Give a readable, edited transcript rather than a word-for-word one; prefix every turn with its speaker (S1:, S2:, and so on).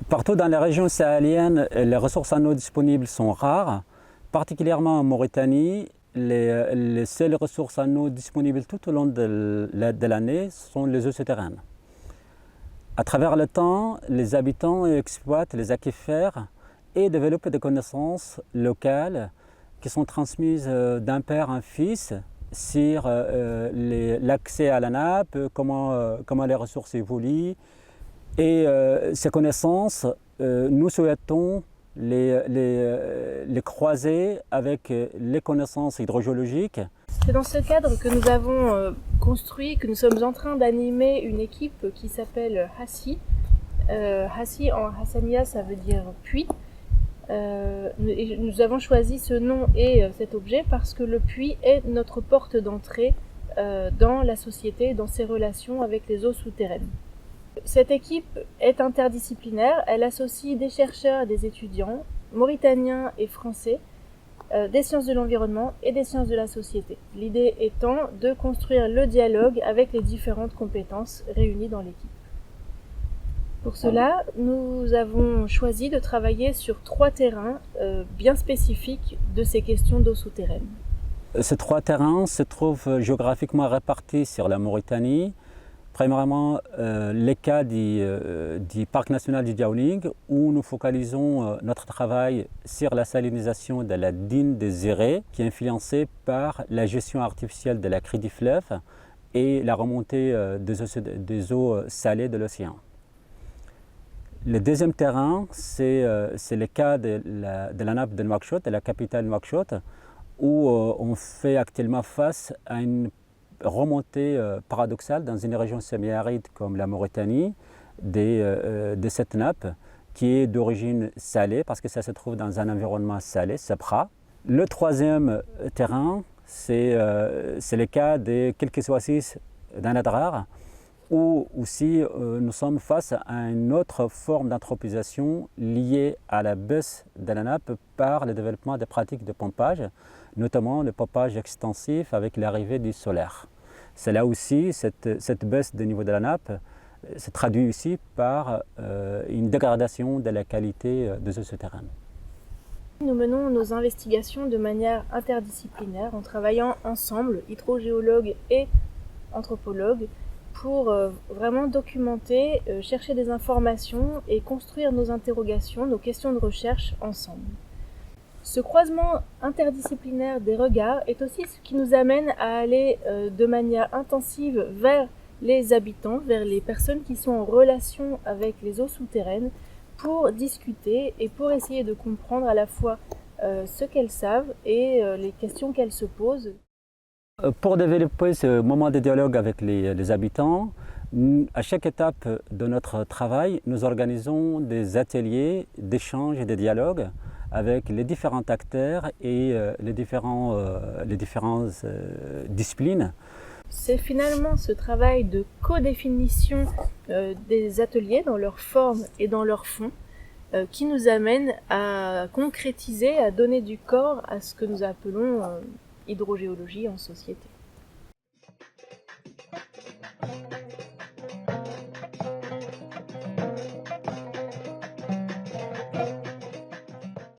S1: Partout dans la région sahélienne, les ressources en eau disponibles sont rares. Particulièrement en Mauritanie, les seules ressources en eau disponibles tout au long de l'année sont les eaux souterraines. À travers le temps, les habitants exploitent les aquifères et développent des connaissances locales qui sont transmises d'un père à un fils sur l'accès à la nappe, comment les ressources évoluent. Et ces connaissances, nous souhaitons les croiser avec les connaissances hydrogéologiques.
S2: C'est dans ce cadre que nous avons que nous sommes en train d'animer une équipe qui s'appelle Hassi. Hassi en hassania, ça veut dire puits. Nous avons choisi ce nom et cet objet parce que le puits est notre porte d'entrée dans la société, dans ses relations avec les eaux souterraines. Cette équipe est interdisciplinaire, elle associe des chercheurs et des étudiants, mauritaniens et français, des sciences de l'environnement et des sciences de la société. L'idée étant de construire le dialogue avec les différentes compétences réunies dans l'équipe. Pour cela, nous avons choisi de travailler sur 3 terrains bien spécifiques de ces questions d'eau souterraine.
S1: Ces 3 terrains se trouvent géographiquement répartis sur la Mauritanie. Premièrement, les cas du parc national du Diaoling, où nous focalisons notre travail sur la salinisation de la dune des Zérés, qui est influencée par la gestion artificielle de la crue du fleuve et la remontée des eaux salées de l'océan. Le deuxième terrain, c'est le cas de la nappe de Nouakchott, de la capitale Nouakchott, où on fait actuellement face à une remontée paradoxale dans une région semi-aride comme la Mauritanie de cette nappe qui est d'origine salée parce que ça se trouve dans un environnement salé, Sabra. Le troisième terrain, c'est le cas de quelques oasis d'Anadrar où aussi nous sommes face à une autre forme d'anthropisation liée à la baisse de la nappe par le développement des pratiques de pompage, notamment le pompage extensif avec l'arrivée du solaire. C'est là aussi, cette baisse du niveau de la nappe se traduit aussi par une dégradation de la qualité des eaux souterraines.
S2: Nous menons nos investigations de manière interdisciplinaire en travaillant ensemble, hydrogéologues et anthropologues, pour vraiment documenter, chercher des informations et construire nos interrogations, nos questions de recherche ensemble. Ce croisement interdisciplinaire des regards est aussi ce qui nous amène à aller de manière intensive vers les habitants, vers les personnes qui sont en relation avec les eaux souterraines pour discuter et pour essayer de comprendre à la fois ce qu'elles savent et les questions qu'elles se posent.
S1: Pour développer ce moment de dialogue avec les habitants, à chaque étape de notre travail, nous organisons des ateliers d'échange et de dialogue avec les différents acteurs et les différentes disciplines.
S2: C'est finalement ce travail de codéfinition des ateliers dans leur forme et dans leur fond qui nous amène à concrétiser, à donner du corps à ce que nous appelons hydrogéologie en société.